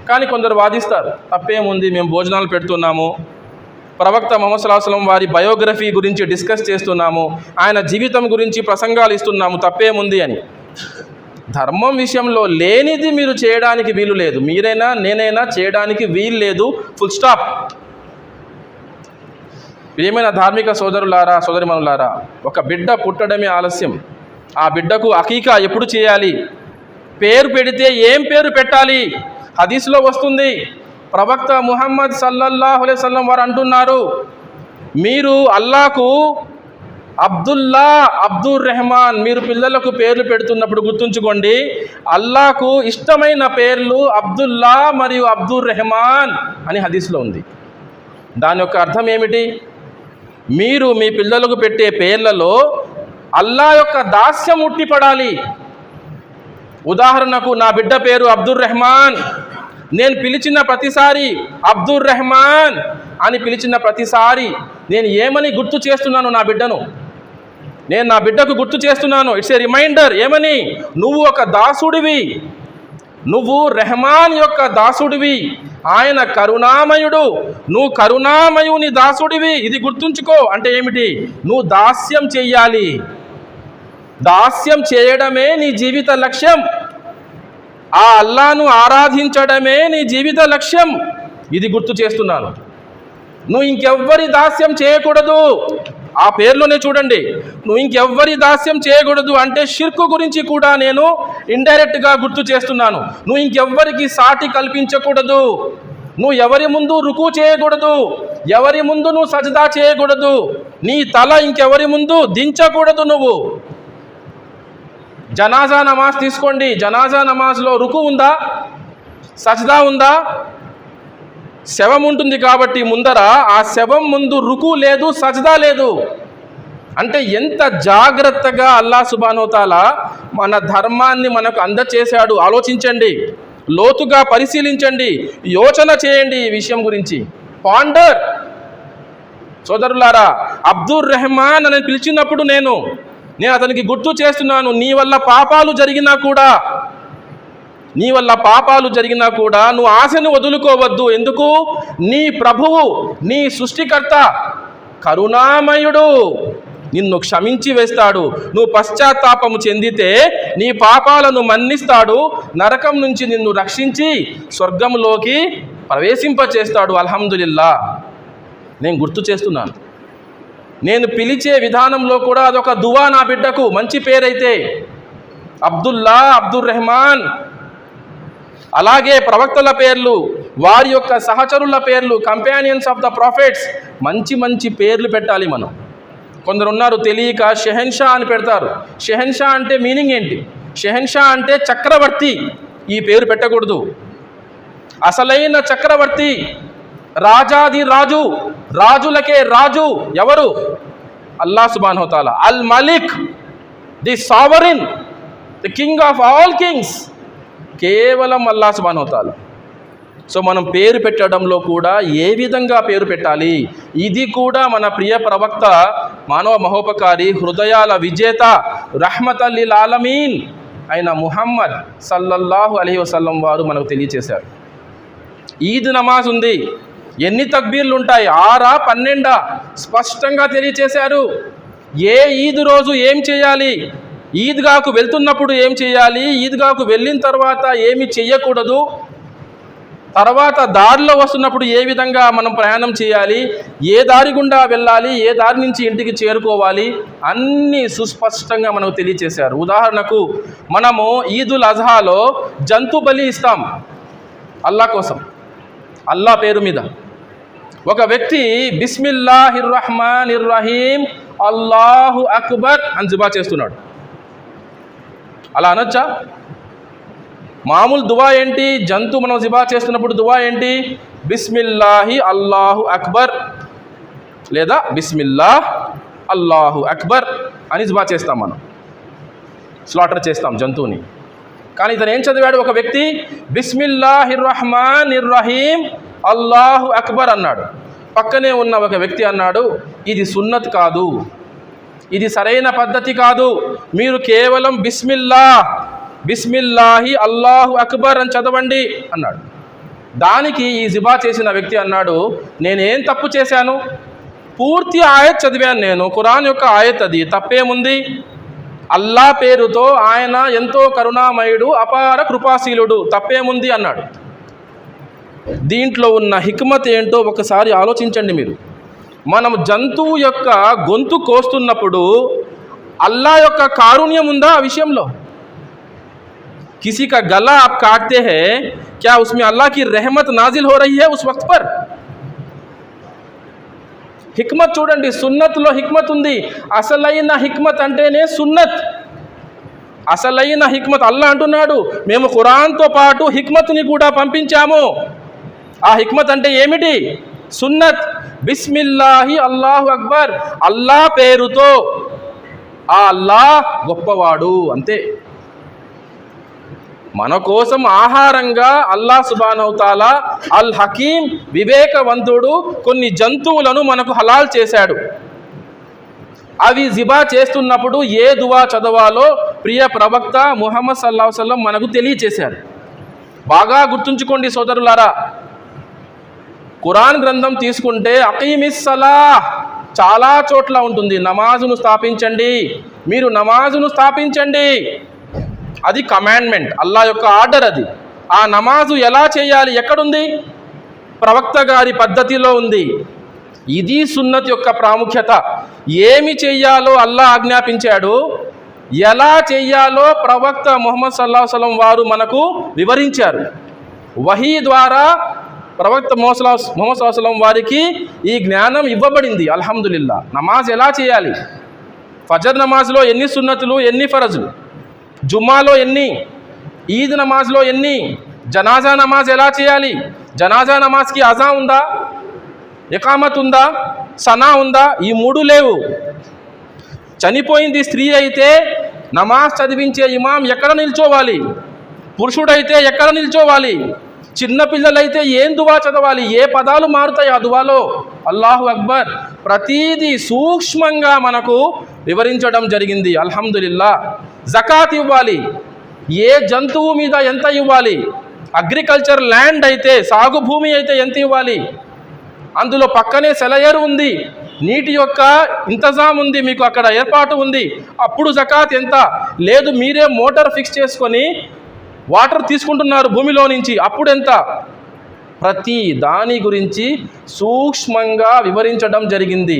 S1: కానీ కొందరు వాదిస్తారు, తప్పేముంది, మేము భోజనాలు పెడుతున్నాము, ప్రవక్త ముహమ్మద్ సల్లల్లాహు అలైహి వసల్లం వారి బయోగ్రఫీ గురించి డిస్కస్ చేస్తున్నాము, ఆయన జీవితం గురించి ప్రసంగాలు ఇస్తున్నాము, తప్పేముంది అని. ధర్మం విషయంలో లేనిది మీరు చేయడానికి వీలు లేదు. మీరైనా నేనైనా చేయడానికి వీలు లేదు, ఫుల్ స్టాప్. ప్రియమైన ధార్మిక సోదరులారా, సోదరిమణులారా, ఒక బిడ్డ పుట్టడమే ఆలస్యం. ఆ బిడ్డకు అకీకా ఎప్పుడు చేయాలి, పేరు పెడితే ఏం పేరు పెట్టాలి, హదీస్లో వస్తుంది. ప్రవక్త ముహమ్మద్ సల్లల్లాహు అలైహి వసల్లం వారు అంటున్నారు, మీరు అల్లాహకు అబ్దుల్లా, అబ్దుర్ రెహమాన్, మీరు పిల్లలకు పేర్లు పెడుతున్నప్పుడు గుర్తుంచుకోండి, అల్లాహకు ఇష్టమైన పేర్లు అబ్దుల్లా మరియు అబ్దుర్ రెహమాన్ అని హదీస్లో ఉంది. దాని యొక్క అర్థం ఏమిటి? మీరు మీ పిల్లలకు పెట్టే పేర్లలో అల్లా యొక్క దాస్యం ఉట్టిపడాలి. ఉదాహరణకు, నా బిడ్డ పేరు అబ్దుర్ రెహమాన్, నేను పిలిచిన ప్రతిసారి అబ్దుర్ రెహమాన్ అని పిలిచిన ప్రతిసారి నేను ఏమని గుర్తు చేస్తున్నాను నా బిడ్డను? నేను నా బిడ్డకు గుర్తు చేస్తున్నాను, ఇట్స్ ఏ రిమైండర్. ఏమని? నువ్వు ఒక దాసుడివి, నువ్వు రెహమాన్ యొక్క దాసుడివి, ఆయన కరుణామయుడు, నువ్వు కరుణామయుని దాసుడివి, ఇది గుర్తుంచుకో. అంటే ఏమిటి? నువ్వు దాస్యం చెయ్యాలి, దాస్యం చేయడమే నీ జీవిత లక్ష్యం, ఆ అల్లాను ఆరాధించడమే నీ జీవిత లక్ష్యం. ఇది గుర్తు చేస్తున్నాను. నువ్వు ఇంకెవ్వరి దాస్యం చేయకూడదు. ఆ పేర్లోనే చూడండి, నువ్వు ఇంకెవ్వరి దాస్యం చేయకూడదు అంటే షిర్కు గురించి కూడా నేను ఇండైరెక్ట్గా గుర్తు చేస్తున్నాను. నువ్వు ఇంకెవ్వరికి సాటి కల్పించకూడదు, నువ్వు ఎవరి ముందు రుకు చేయకూడదు, ఎవరి ముందు నువ్వు సజదా చేయకూడదు, నీ తల ఇంకెవరి ముందు దించకూడదు. నువ్వు జనాజా నమాజ్ తీసుకోండి, జనాజా నమాజ్లో రుకు ఉందా, సజదా ఉందా? శవం ఉంటుంది కాబట్టి ముందర ఆ శవం ముందు రుకు లేదు, సజదా లేదు. అంటే ఎంత జాగ్రత్తగా అల్లాహ్ సుబ్హానహు వ తఆలా మన ధర్మాన్ని మనకు అందచేశాడు. ఆలోచించండి, లోతుగా పరిశీలించండి, యోచన చేయండి ఈ విషయం గురించి. పాండర్ సోదరులారా, అబ్దుర్ రెహమాన్ అని పిలిచినప్పుడు నేను అతనికి గుర్తు చేస్తున్నాను, నీ వల్ల పాపాలు జరిగినా కూడా నువ్వు ఆశను వదులుకోవద్దు. ఎందుకు? నీ ప్రభువు, నీ సృష్టికర్త కరుణామయుడు, నిన్ను క్షమించి వేస్తాడు. నువ్వు పశ్చాత్తాపము చెందితే నీ పాపాలను మన్నిస్తాడు. నరకం నుంచి నిన్ను రక్షించి స్వర్గంలోకి ప్రవేశింపచేస్తాడు. అల్హమ్దులిల్లా. నేను గుర్తు చేస్తున్నాను, నేను పిలిచే విధానంలో కూడా అదొక దువా. నా బిడ్డకు మంచి పేరైతే అబ్దుల్లా, అబ్దుర్ రెహమాన్, అలాగే ప్రవక్తల పేర్లు, వారి యొక్క సహచరుల పేర్లు, కంపానియన్స్ ఆఫ్ ద ప్రాఫిట్స్, మంచి మంచి పేర్లు పెట్టాలి మనం. కొందరు ఉన్నారు తెలియక షెహన్షా అని పెడతారు. షెహన్షా అంటే మీనింగ్ ఏంటి? షెహన్షా అంటే చక్రవర్తి. ఈ పేరు పెట్టకూడదు. అసలైన చక్రవర్తి, రాజాది రాజు, రాజులకే రాజు ఎవరు? అల్లాహ్ సుబ్హానహు వ తఆలా. అల్ మలిక్, the sovereign, the king of all kings, కేవలం అల్లాహ్ సుబ్హానహు వ తఆలా. సో మనం పేరు పెట్టడంలో కూడా ఏ విధంగా పేరు పెట్టాలి, ఇది కూడా మన ప్రియ ప్రవక్త, మానవ మహోపకారి, హృదయాల విజేత, రహ్మతల్ లిల్ ఆలమీన్ అయిన ముహమ్మద్ సల్లల్లాహు అలైహి వసల్లం వారు మనకు తెలియచేశారు. ఈద్ నమాజ్ ఉంది, ఎన్ని తక్బీర్లు ఉంటాయి? 6 12 స్పష్టంగా తెలియచేశారు. ఏ ఈద్ రోజు ఏం చేయాలి, ఈద్గాకు వెళ్తున్నప్పుడు ఏం చేయాలి, ఈద్గాకు వెళ్ళిన తర్వాత ఏమి చెయ్యకూడదు, తర్వాత దారిలో వస్తున్నప్పుడు ఏ విధంగా మనం ప్రయాణం చేయాలి, ఏ దారి గుండా వెళ్ళాలి, ఏ దారి నుంచి ఇంటికి చేరుకోవాలి, అన్నీ సుస్పష్టంగా మనకు తెలియచేశారు. ఉదాహరణకు మనము ఈదుల్ అజహాలో జంతు బలి ఇస్తాం అల్లా కోసం, అల్లా పేరు మీద. ఒక వ్యక్తి బిస్మిల్లాహిర్ రహ్మానిర్ రహీం అల్లాహు అక్బర్ అని జిబా చేస్తున్నాడు. అలా అనొచ్చా? మామూలు దువా ఏంటి? జంతు మనం జిబా చేస్తున్నప్పుడు దువా ఏంటి? బిస్మిల్లాహి అల్లాహు అక్బర్ లేదా బిస్మిల్లాహ్ అల్లాహు అక్బర్ అని జిబా చేస్తాం, మనం స్లాటర్ చేస్తాం జంతువుని. కానీ ఇతను ఏం చదివాడు? ఒక వ్యక్తి బిస్మిల్లాహిర్ రహ్మానిర్ రహీం అల్లాహు అక్బర్ అన్నాడు. పక్కనే ఉన్న ఒక వ్యక్తి అన్నాడు, ఇది సున్నత్ కాదు, ఇది సరైన పద్ధతి కాదు, మీరు కేవలం బిస్మిల్లాహి అల్లాహు అక్బర్ అని చదవండి అన్నాడు. దానికి ఈ జిబా చేసిన వ్యక్తి అన్నాడు, నేనేం తప్పు చేశాను? పూర్తి ఆయత్ చదివాను నేను, ఖురాన్ యొక్క ఆయత్, అది తప్పేముంది? అల్లా పేరుతో ఆయన ఎంతో కరుణామయుడు, అపార కృపాశీలుడు, తప్పేముంది అన్నాడు. దీంట్లో ఉన్న హిక్మత్ ఏంటో ఒకసారి ఆలోచించండి మీరు. మనం జంతువు యొక్క గొంతు కోస్తున్నప్పుడు అల్లా యొక్క కారుణ్యం ఉందా ఆ విషయంలో? किसी का गला आप काटते हैं, क्या उसमें अल्लाह की रहमत नाजिल हो रही है उस वक्त पर? హిక్మత్ చూడండి, సున్నత్లో హిక్మత్ ఉంది. అసలైన హిక్మత్ అంటేనే సున్నత్. అసలైన హిక్మత్ అల్లా అంటున్నాడు, మేము ఖురాన్తో పాటు హిక్మత్ని కూడా పంపించాము. ఆ హిక్మత్ అంటే ఏమిటి? సున్నత్. బిస్మిల్లాహి అల్లాహు అక్బర్, అల్లా పేరుతో, ఆ అల్లాహ్ గొప్పవాడు, అంతే. మన కోసం ఆహారంగా అల్లాహ్ సుబ్హానహు తాలా అల్ హకీం, వివేకవంతుడు, కొన్ని జంతువులను మనకు హలాల్ చేశాడు. అవి జిబా చేస్తున్నప్పుడు ఏ దువా చదవాలో ప్రియ ప్రవక్త ముహమ్మద్ సల్లల్లాహు అలైహి వసల్లం మనకు తెలియచేశారు. బాగా గుర్తుంచుకోండి సోదరులారా, ఖురాన్ గ్రంథం తీసుకుంటే అకీమిస్ సలాహ్ చాలా చోట్ల ఉంటుంది. నమాజును స్థాపించండి, మీరు నమాజును స్థాపించండి, అది కమాండ్మెంట్, అల్లా యొక్క ఆర్డర్. అది ఆ నమాజు ఎలా చేయాలి, ఎక్కడుంది? ప్రవక్త గారి పద్ధతిలో ఉంది. ఇది సున్నత్ యొక్క ప్రాముఖ్యత. ఏమి చెయ్యాలో అల్లా ఆజ్ఞాపించాడు, ఎలా చెయ్యాలో ప్రవక్త ముహమ్మద్ సల్లల్లాహు అలైహి వసల్లం వారు మనకు వివరించారు. వహీ ద్వారా ప్రవక్త ముహమ్మద్ సల్లల్లాహు అలైహి వసల్లం వారికి ఈ జ్ఞానం ఇవ్వబడింది. అల్హమ్దులిల్లా. నమాజ్ ఎలా చేయాలి, ఫజర్ నమాజ్లో ఎన్ని సున్నతులు, ఎన్ని ఫరజులు, జుమ్మాలో ఎన్ని, ఈద్ నమాజ్లో ఎన్ని, జనాజా నమాజ్ ఎలా చేయాలి, జనాజా నమాజ్కి అజా ఉందా, ఇకామత్ ఉందా, సనా ఉందా? ఈ 3 లేవు. చనిపోయింది స్త్రీ అయితే నమాజ్ చదివించే ఇమాం ఎక్కడ నిల్చోవాలి, పురుషుడైతే ఎక్కడ నిల్చోవాలి, చిన్నపిల్లలైతే ఏం దువా చదవాలి, ఏ పదాలు మారుతాయి ఆ దువాలో, అల్లాహు అక్బర్, ప్రతీది సూక్ష్మంగా మనకు వివరించడం జరిగింది. అల్హమ్దులిల్లా. జకాత్ ఇవ్వాలి, ఏ జంతువు మీద ఎంత ఇవ్వాలి, అగ్రికల్చర్ ల్యాండ్ అయితే, సాగు భూమి అయితే ఎంత ఇవ్వాలి, అందులో పక్కనే సెలయేరు ఉంది, నీటి యొక్క ఇంతజాం ఉంది, మీకు అక్కడ ఏర్పాటు ఉంది, అప్పుడు జకాత్ ఎంత? లేదు మీరే మోటార్ ఫిక్స్ చేసుకొని వాటర్ తీసుకుంటున్నారు భూమిలో నుంచి, అప్పుడు ఎంత? ప్రతి దాని గురించి సూక్ష్మంగా వివరించడం జరిగింది.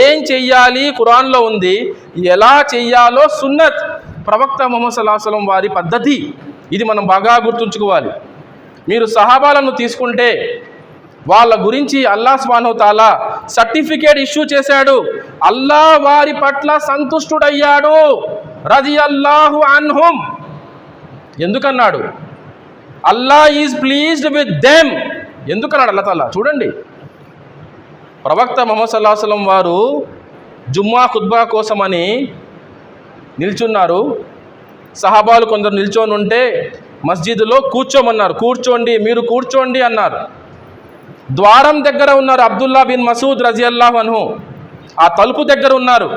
S1: ఏం చెయ్యాలి ఖురాన్లో ఉంది, ఎలా చెయ్యాలో సున్నత్, ప్రవక్త ముహమ్మద్ సల్లల్లాహు అలైహి వసల్లం వారి పద్ధతి. ఇది మనం బాగా గుర్తుంచుకోవాలి. మీరు సహాబాలను తీసుకుంటే వాళ్ళ గురించి అల్లాహ్ సుబ్హానహు వ తఆలా సర్టిఫికేట్ ఇష్యూ చేశాడు. అల్లాహ్ వారి పట్ల సంతుష్టుడయ్యాడు, రదియల్లాహు అన్హుం. ఎందుకన్నాడు? Allah is pleased with them. ఎందుకన్నాడు అల్లాహ్ తాలా? చూడండి, ప్రవక్త ముహమ్మద్ సల్లల్లాహు అలైహి వసల్లం వారు జుమ్మా ఖుత్బా కోసమని నిల్చున్నారు. సహాబాలు కొందరు నిల్చొని ఉంటే మస్జిద్లో కూర్చోమన్నారు. కూర్చోండి, మీరు కూర్చోండి అన్నారు. ద్వారం దగ్గర ఉన్నారు అబ్దుల్లా బిన్ మసూద్ రజియల్లాహు అన్హు, ఆ తలుపు దగ్గర ఉన్నారు.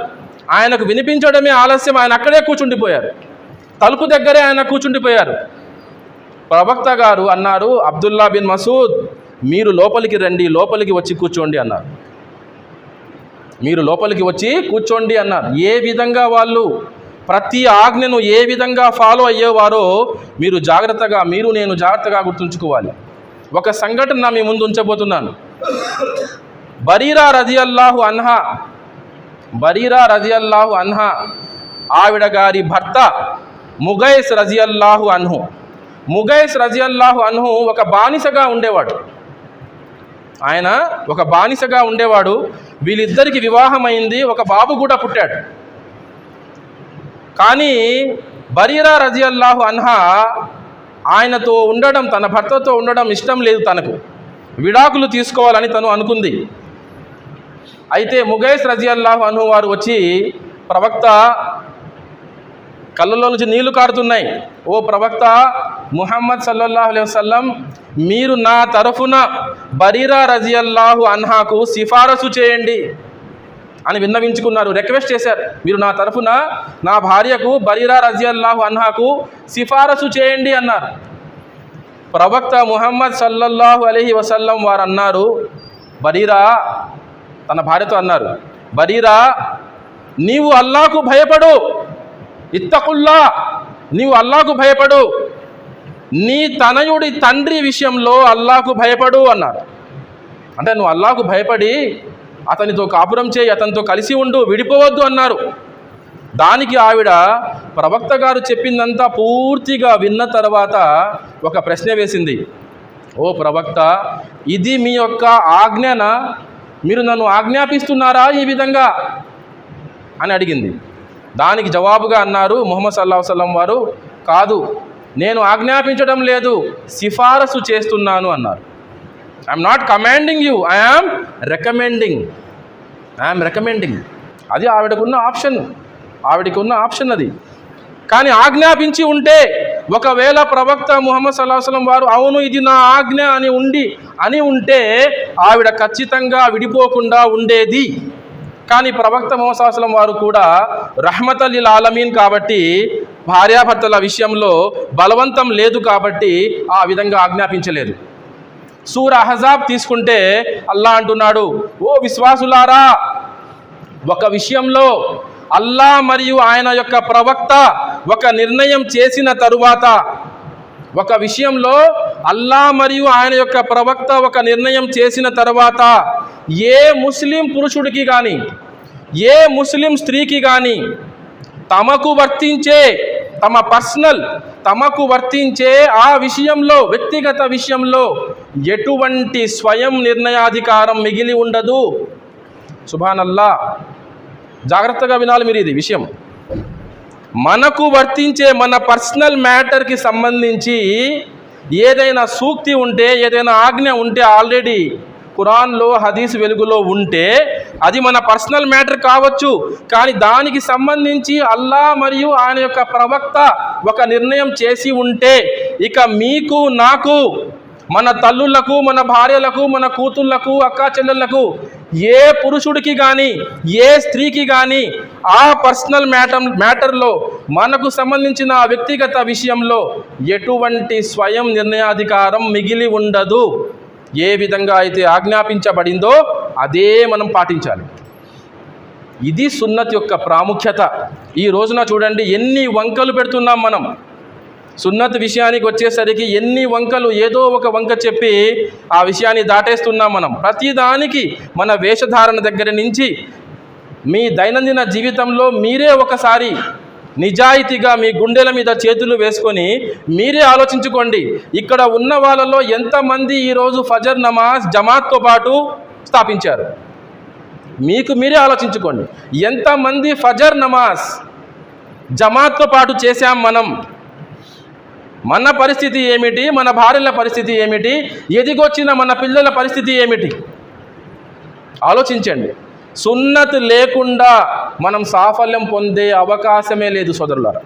S1: ఆయనకు వినిపించడమే ఆలస్యం, ఆయన అక్కడే కూర్చుండిపోయారు. తలుపు దగ్గరే ఆయన కూర్చుండిపోయారు. ప్రవక్త గారు అన్నారు, అబ్దుల్లా బిన్ మసూద్ మీరు లోపలికి రండి, లోపలికి వచ్చి కూర్చోండి అన్నారు. మీరు లోపలికి వచ్చి కూర్చోండి అన్నారు. ఏ విధంగా వాళ్ళు ప్రతి ఆజ్ఞను ఏ విధంగా ఫాలో అయ్యేవారో నేను జాగ్రత్తగా గుర్తుంచుకోవాలి. ఒక సంఘటన మీ ముందు ఉంచబోతున్నాను. బరీరా రజియల్లాహు అన్హా ఆవిడ గారి భర్త ముగైస్ రజియల్లాహు అన్హు. ముగైస్ రజియల్లాహు అన్హు ఒక బానిసగా ఉండేవాడు. ఆయన ఒక బానిసగా ఉండేవాడు. వీళ్ళిద్దరికి వివాహమైంది, ఒక బాబు కూడా పుట్టాడు. కానీ బరీరా రజియల్లాహు అన్హా ఆయనతో ఉండడం, తన భర్తతో ఉండడం ఇష్టం లేదు. తనకు విడాకులు తీసుకోవాలని తను అనుకుంది. అయితే ముగైస్ రజియల్లాహు అన్హు వారు వచ్చి, ప్రవక్త కళ్ళలో నుంచి నీళ్లు కారుతున్నాయి, ఓ ప్రవక్త ముహమ్మద్ సల్లల్లాహు అలైహి వసల్లం మీరు నా తరఫున బరీరా రజియల్లాహు అన్హాకు సిఫారసు చేయండి అని విన్నవించుకున్నారు, రిక్వెస్ట్ చేశారు. మీరు నా తరఫున నా భార్యకు బరీరా రజియల్లాహు అన్హాకు సిఫారసు చేయండి అన్నారు. ప్రవక్త ముహమ్మద్ సల్లల్లాహు అలైహి వసల్లం వారు అన్నారు, బరీరా, తన భార్యతో అన్నారు, బరీరా నీవు అల్లాహకు భయపడు, ఇత్తకుల్లా, నీవు అల్లాహకు భయపడు, నీ తనయుడి తండ్రి విషయంలో అల్లాహకు భయపడు అన్నారు. అంటే నువ్వు అల్లాహకు భయపడి అతనితో కాపురం చేయి, అతనితో కలిసి ఉండు, విడిపోవద్దు అన్నారు. దానికి ఆవిడ ప్రవక్త గారు చెప్పిందంతా పూర్తిగా విన్న తర్వాత ఒక ప్రశ్న వేసింది, ఓ ప్రవక్త, ఇది మీ యొక్క ఆజ్ఞనా? మీరు నన్ను ఆజ్ఞాపిస్తున్నారా ఈ విధంగా అని అడిగింది. దానికి జవాబుగా అన్నారు ముహమ్మద్ సల్లల్లాహు అలైహి వసల్లం వారు, కాదు, నేను ఆజ్ఞాపించడం లేదు, సిఫారసు చేస్తున్నాను అన్నారు. I'm not commanding you, I'm recommending. అది ఆవిడకున్న ఆప్షన్ అది. కానీ ఆజ్ఞాపించి ఉంటే, ఒకవేళ ప్రవక్త ముహమ్మద్ సల్లల్లాహు అలైహి వసల్లం వారు అవును ఇది నా ఆజ్ఞ అని ఉంటే ఆవిడ ఖచ్చితంగా విడిపోకుండా ఉండేది. కానీ ప్రవక్త ముహమ్మద్ సల్లల్లాహు అలైహి వసల్లం వారు కూడా రహ్మతల్ లిల్ ఆలమీన్ కాబట్టి భార్యాభర్తల విషయంలో బలవంతం లేదు కాబట్టి ఆ విధంగా ఆజ్ఞాపించలేదు. సూర అహజాబ్ తీసుకుంటే అల్లాహ్ అంటున్నాడు, ఓ విశ్వాసులారా, ఒక విషయంలో అల్లాహ్ మరియు ఆయన యొక్క ప్రవక్త ఒక నిర్ణయం చేసిన తరువాత, ఏ ముస్లిం పురుషుడికి కానీ ఏ ముస్లిం స్త్రీకి కానీ తమకు వర్తించే ఆ విషయంలో, వ్యక్తిగత విషయంలో ఎటువంటి స్వయం నిర్ణయాధికారం మిగిలి ఉండదు. సుబ్హానల్లా, జాగ్రత్తగా వినాలి మీరు ఇది విషయం. మనకు వర్తించే మన పర్సనల్ మ్యాటర్కి సంబంధించి ఏదైనా సూక్తి ఉంటే, ఏదైనా ఆజ్ఞ ఉంటే, ఆల్రెడీ ఖురాన్లో హదీస్ వెలుగులో ఉంటే అది మన పర్సనల్ మ్యాటర్ కావచ్చు. కానీ దానికి సంబంధించి అల్లాహ్ మరియు ఆయన యొక్క ప్రవక్త ఒక నిర్ణయం చేసి ఉంటే, ఇక మీకు, నాకు, మన తల్లులకు, మన భార్యలకు, మన కూతుళ్లకు, అక్కా చెల్లెళ్లకు, ఏ పురుషుడికి కానీ ఏ స్త్రీకి కానీ ఆ పర్సనల్ మ్యాటర్లో మనకు సంబంధించిన వ్యక్తిగత విషయంలో ఎటువంటి స్వయం నిర్ణయాధికారం మిగిలి ఉండదు. ఏ విధంగా అయితే ఆజ్ఞాపించబడిందో అదే మనం పాటించాలి. ఇది సున్నత్ యొక్క ప్రాముఖ్యత. ఈ రోజున చూడండి ఎన్ని వంకలు పెడుతున్నాం మనం. సున్నత్ విషయానికి వచ్చేసరికి ఎన్ని వంకలు, ఏదో ఒక వంక చెప్పి ఆ విషయాన్ని దాటేస్తున్నాం మనం. ప్రతిదానికి మన వేషధారణ దగ్గర నుంచి మీ దైనందిన జీవితంలో మీరే ఒకసారి నిజాయితీగా మీ గుండెల మీద చేతులు వేసుకొని మీరే ఆలోచించుకోండి. ఇక్కడ ఉన్న వాళ్ళలో ఎంతమంది ఈరోజు ఫజర్ నమాజ్ జమాత్తో పాటు స్థాపించారు? మీకు మీరే ఆలోచించుకోండి. ఎంతమంది ఫజర్ నమాజ్ జమాత్తో పాటు చేశాం మనం? మన పరిస్థితి ఏమిటి? మన భార్యల పరిస్థితి ఏమిటి? ఎదిగొచ్చిన మన పిల్లల పరిస్థితి ఏమిటి? ఆలోచించండి. సున్నత్ లేకుండా మనం సాఫల్యం పొందే అవకాశమే లేదు సోదరులారా.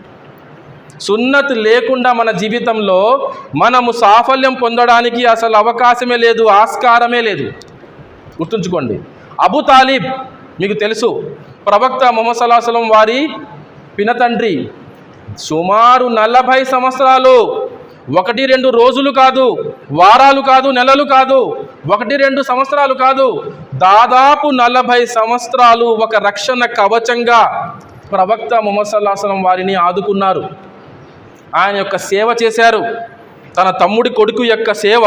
S1: సున్నత్ లేకుండా మన జీవితంలో మనము సాఫల్యం పొందడానికి అసలు అవకాశమే లేదు, ఆస్కారమే లేదు. గుర్తుంచుకోండి. అబూ తాలిబ్ మీకు తెలుసు, ప్రవక్త ముహమ్మద్ సల్లల్లాహు అలైహి వసల్లం వారి పినతండ్రి. సుమారు 40 సంవత్సరాలు, 1-2 రోజులు కాదు, వారాలు కాదు, నెలలు కాదు, 1-2 సంవత్సరాలు కాదు, దాదాపు 40 సంవత్సరాలు ఒక రక్షణ కవచంగా ప్రవక్త ముహమ్మద్ సల్లల్లాహు అలైహి వసల్లం వారిని ఆదుకున్నారు. ఆయన యొక్క సేవ చేశారు. తన తమ్ముడి కొడుకు యొక్క సేవ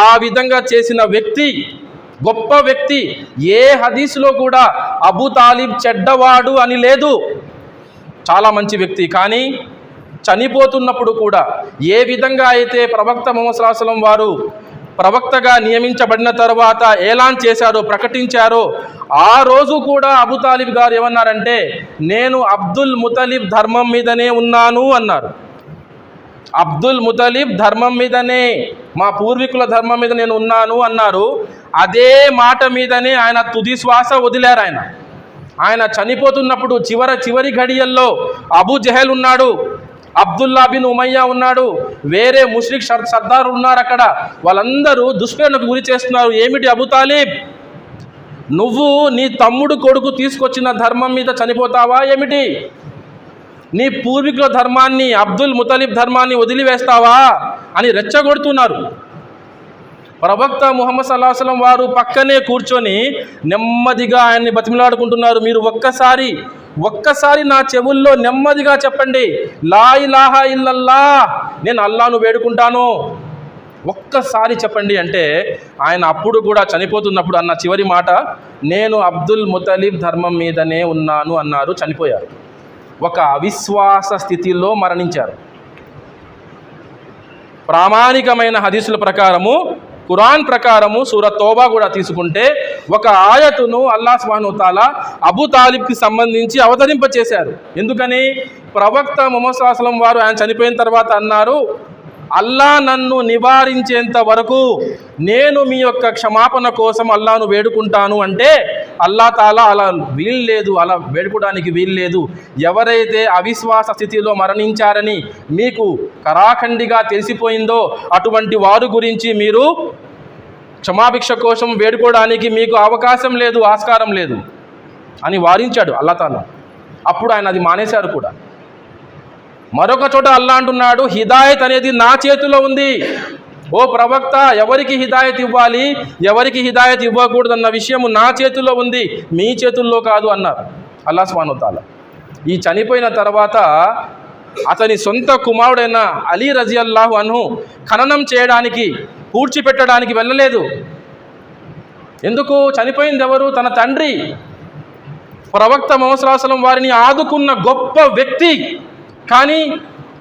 S1: ఆ విధంగా చేసిన వ్యక్తి, గొప్ప వ్యక్తి. ఏ హదీసులో కూడా అబూ తాలిబ్ చెడ్డవాడు అని లేదు, చాలా మంచి వ్యక్తి. కానీ చనిపోతున్నప్పుడు కూడా ఏ విధంగా అయితే ప్రవక్త ముహమ్మద్ సల్లల్లాహు అలైహి వసల్లం వారు ప్రవక్తగా నియమించబడిన తర్వాత ఏలాన్ చేశారో, ప్రకటించారో, ఆ రోజు కూడా అబూ తాలిబ్ గారు ఏమన్నారంటే, నేను అబ్దుల్ ముతలిబ్ ధర్మం మీదనే ఉన్నాను అన్నారు. అబ్దుల్ ముతలిబ్ ధర్మం మీదనే, మా పూర్వీకుల ధర్మం మీద నేను ఉన్నాను అన్నారు. అదే మాట మీదనే ఆయన తుది శ్వాస వదిలారు. ఆయన చనిపోతున్నప్పుడు చివరి ఘడియల్లో అబూ జహల్ ఉన్నాడు, అబ్దుల్లా బిన్ ఉమయ్య ఉన్నాడు, వేరే ముష్రిక్ సర్దార్ ఉన్నారు. అక్కడ వాళ్ళందరూ దుష్ప్రేరణకు గురి చేస్తున్నారు. ఏమిటి అబూ తాలిబ్, నువ్వు నీ తమ్ముడు కొడుకు తీసుకొచ్చిన ధర్మం మీద చనిపోతావా ఏమిటి? నీ పూర్వీకుల ధర్మాన్ని, అబ్దుల్ ముతలిబ్ ధర్మాన్ని వదిలివేస్తావా అని రెచ్చగొడుతున్నారు. ప్రవక్త ముహమ్మద్ సల్లల్లాహు అలైహి వసల్లం వారు పక్కనే కూర్చొని నెమ్మదిగా ఆయన్ని బతిమిలాడుకుంటున్నారు. మీరు ఒక్కసారి నా చెవుల్లో నెమ్మదిగా చెప్పండి, లా ఇలాహా ఇల్లల్లాహ్, నేను అల్లాను వేడుకుంటాను, ఒక్కసారి చెప్పండి అంటే ఆయన అప్పుడు కూడా చనిపోతున్నప్పుడు అన్న చివరి మాట, నేను అబ్దుల్ ముతలిబ్ ధర్మం మీదనే ఉన్నాను అన్నారు. చనిపోయారు. ఒక అవిశ్వాస స్థితిలో మరణించారు. ప్రామాణికమైన హదీసుల ప్రకారము, ఖురాన్ ప్రకారము సూరా తౌబా కూడా తీసుకుంటే ఒక ఆయతును అల్లాహ్ సుబ్హానహు వ తఆలా అబూ తాలిబ్కి సంబంధించి అవతరింపచేశారు. ఎందుకని? ప్రవక్త ముహమ్మద్ సల్లల్లాహు అలైహి వసల్లం వారు ఆయన చనిపోయిన తర్వాత అన్నారు, అల్లా నన్ను నివారించేంత వరకు నేను మీ యొక్క క్షమాపణ కోసం అల్లాను వేడుకుంటాను అంటే అల్లా తాలా అలా వీల్లేదు, అలా వేడుకోవడానికి వీల్లేదు. ఎవరైతే అవిశ్వాస స్థితిలో మరణించారని మీకు కరాఖండిగా తెలిసిపోయిందో అటువంటి వారి గురించి మీరు క్షమాభిక్ష కోసం వేడుకోవడానికి మీకు అవకాశం లేదు, ఆస్కారం లేదు అని వారించాడు అల్లా తాలా. అప్పుడు ఆయన అది మానేశారు కూడా. మరొక చోట అల్లా అంటున్నాడు, హిదాయత్ అనేది నా చేతిలో ఉంది. ఓ ప్రవక్త, ఎవరికి హిదాయత్ ఇవ్వాలి, ఎవరికి హిదాయత్ ఇవ్వకూడదన్న విషయము నా చేతుల్లో ఉంది, మీ చేతుల్లో కాదు అన్నారు అల్లాహ్ సుబ్హానహు వ తఆలా. ఈ చనిపోయిన తర్వాత అతని సొంత కుమారుడైన అలీ రజియల్లాహు అన్హు ఖననం చేయడానికి, పూడ్చిపెట్టడానికి వెళ్ళలేదు. ఎందుకు? చనిపోయింది ఎవరు? తన తండ్రి. ప్రవక్త ముహమ్మద్ సల్లల్లాహు అలైహి వసల్లం వారిని ఆదుకున్న గొప్ప వ్యక్తి, కానీ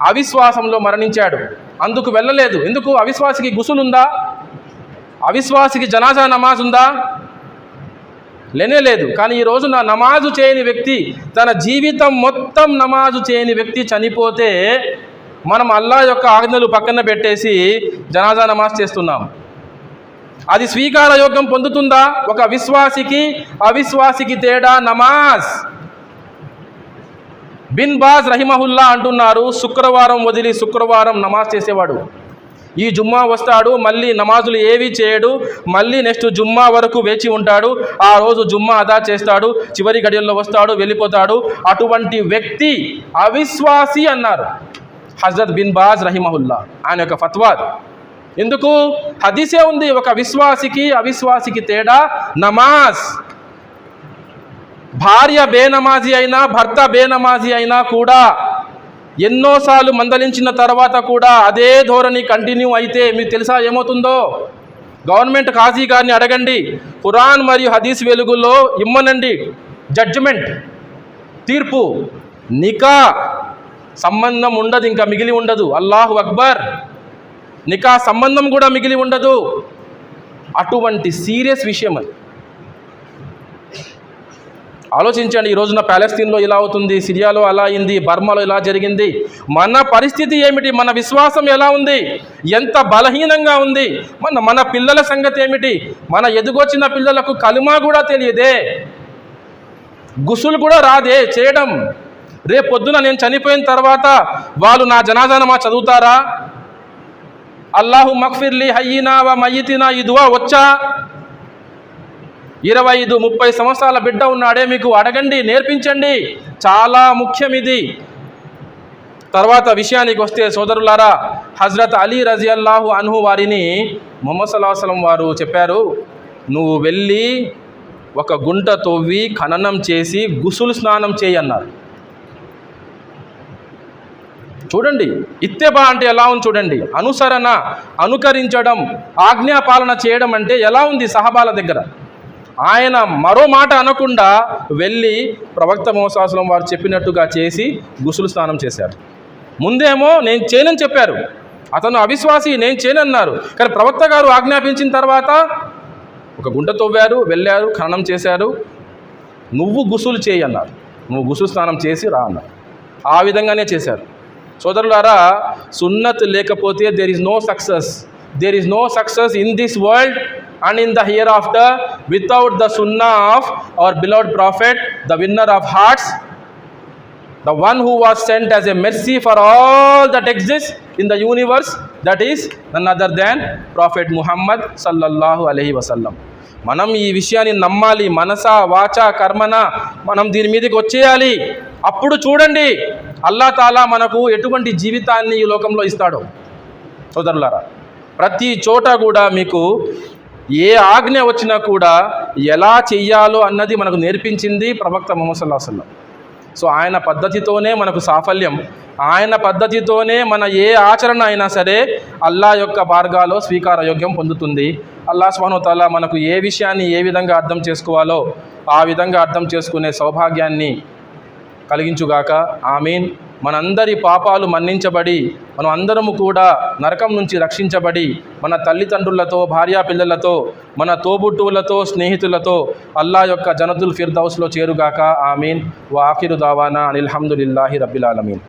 S1: అవిశ్వాసంలో మరణించాడు. అందుకు వెళ్ళలేదు. ఎందుకు? అవిశ్వాసికి గుసులు ఉందా? అవిశ్వాసికి జనాజా నమాజ్ ఉందా? లేనే లేదు. కానీ ఈ రోజున నమాజు చేయని వ్యక్తి, తన జీవితం మొత్తం నమాజు చేయని వ్యక్తి చనిపోతే మనం అల్లాహ్ యొక్క ఆజ్ఞలు పక్కన పెట్టేసి జనాజా నమాజ్ చేస్తున్నాం. అది స్వీకారయోగ్యం పొందుతుందా? ఒక అవిశ్వాసికి తేడా నమాజ్. బిన్ బాజ్ రహిమహుల్లా అంటున్నారు, శుక్రవారం వదిలి శుక్రవారం నమాజ్ చేసేవాడు. ఈ జుమ్మా వస్తాడు, మళ్ళీ నమాజులు ఏవి చేయడు, మళ్ళీ నెక్స్ట్ జుమ్మా వరకు వేచి ఉంటాడు. ఆ రోజు జుమ్మా అదా చేస్తాడు, చివరి గడియల్లో వస్తాడు, వెళ్ళిపోతాడు. అటువంటి వ్యక్తి అవిశ్వాసి అన్నారు హజరత్ బిన్ బాజ్ రహిమహుల్లా, ఆయన యొక్క ఫత్వా. ఎందుకు? హదీసే ఉంది, ఒక అవిశ్వాసికి తేడా నమాజ్. భార్య బేనమాజీ అయినా భర్త బేనమాజీ అయినా కూడా ఎన్నోసార్లు మందలించిన తర్వాత కూడా అదే ధోరణి కంటిన్యూ అయితే మీకు తెలుసా ఏమవుతుందో? గవర్నమెంట్ ఖాజీ గారిని అడగండి, ఖురాన్ మరియు హదీస్ వెలుగులో ఇమ్మనండి జడ్జిమెంట్, తీర్పు. నికా సంబంధం ఉండదు, ఇంకా మిగిలి ఉండదు. అల్లాహు అక్బర్, నికా సంబంధం కూడా మిగిలి ఉండదు. అటువంటి సీరియస్ విషయం అది. ఆలోచించండి, ఈ రోజున ప్యాలెస్తీన్లో ఇలా అవుతుంది, సిరియాలో అలా అయింది, బర్మాలో ఇలా జరిగింది. మన పరిస్థితి ఏమిటి? మన విశ్వాసం ఎలా ఉంది? ఎంత బలహీనంగా ఉంది? మన పిల్లల సంగతి ఏమిటి? మన ఎదుగొచ్చిన పిల్లలకు కలిమా కూడా తెలియదే, గుసులు కూడా రాదే చేయడం. రేపు పొద్దున నేను చనిపోయిన తర్వాత వాళ్ళు నా జనాజానమా చదువుతారా? అల్లాహు మగ్ఫిర్లీ హయ్యినా వ మయ్యితినా ఈ దువా వచ్చా? 25-30 సంవత్సరాల బిడ్డ ఉన్నాడే, మీకు అడగండి, నేర్పించండి. చాలా ముఖ్యం ఇది. తర్వాత విషయానికి వస్తే సోదరులారా, హజ్రత్ అలీ రజియల్లాహు అన్హు వారిని ముహమ్మద్ సల్లల్లాహు అలైహి వసల్లం వారు చెప్పారు, నువ్వు వెళ్ళి ఒక గుంట తవ్వి ఖననం చేసి గుసులు స్నానం చేయి అన్నారు. చూడండి, ఇత్తెబా అంటే ఎలా ఉంది చూడండి. అనుసరణ, అనుకరించడం, ఆజ్ఞాపాలన చేయడం అంటే ఎలా ఉంది సహబాల దగ్గర. ఆయన మరో మాట అనకుండా వెళ్ళి ప్రవక్త ముహమ్మద్ సల్లల్లాహు అలైహి వసల్లం వారు చెప్పినట్టుగా చేసి గుసులు స్నానం చేశారు. ముందేమో నేను చేయనని చెప్పారు, అతను అవిశ్వాసి, నేను చేయనన్నారు. కానీ ప్రవక్త గారు ఆజ్ఞాపించిన తర్వాత ఒక గుంట తవ్వారు, వెళ్ళారు, ఖననం చేశారు. నువ్వు గుసులు చేయి అన్నారు, నువ్వు గుసులు స్నానం చేసి రా అన్నారు. ఆ విధంగానే చేశారు. సోదరులారా, సున్నత్ లేకపోతే there is no success. There is no success in this world and in the hereafter without the sunnah of our beloved prophet, the winner of hearts, the one who was sent as a mercy for all that exists in the universe, that is none other than Prophet Muhammad sallallahu alaihi wasallam. మనం ఈ విషయాన్ని నమ్మాలి, మనస వాచ కర్మన మనం దీని మీదకి వచ్చేయాలి. అప్పుడు చూడండి అల్లాహ్ తాలా మనకు ఎటువంటి జీవితాన్ని ఈ లోకంలో ఇస్తాడో. సోదరులారా, ప్రతి చోట కూడా మీకు ఏ ఆజ్ఞ వచ్చినా కూడా ఎలా చెయ్యాలో అన్నది మనకు నేర్పించింది ప్రవక్త ముహమ్మద్ సల్లల్లాహు అలైహి వసల్లం. సో ఆయన పద్ధతితోనే మనకు సాఫల్యం, ఆయన పద్ధతితోనే మన ఏ ఆచరణ అయినా సరే అల్లాహ్ యొక్క మార్గాలో స్వీకారయోగ్యం పొందుతుంది. అల్లాహ్ సుబ్హానహు వ తఆలా మనకు ఏ విషయాన్ని ఏ విధంగా అర్థం చేసుకోవాలో ఆ విధంగా అర్థం చేసుకునే సౌభాగ్యాన్ని కలిగించుగాక. ఆమీన్. మనందరి పాపాలు మన్నించబడి మనం అందరము కూడా నరకం నుంచి రక్షించబడి మన తల్లిదండ్రులతో, భార్యా పిల్లలతో, మన తోబుట్టువులతో, స్నేహితులతో అల్లాహ్ యొక్క జన్నతుల్ ఫిర్దౌస్లో చేరుగాక. ఆమీన్. వా ఆఖిరు దావానా అనిల్ హమ్దులిల్లాహి రబ్బిల్ ఆలమీన్.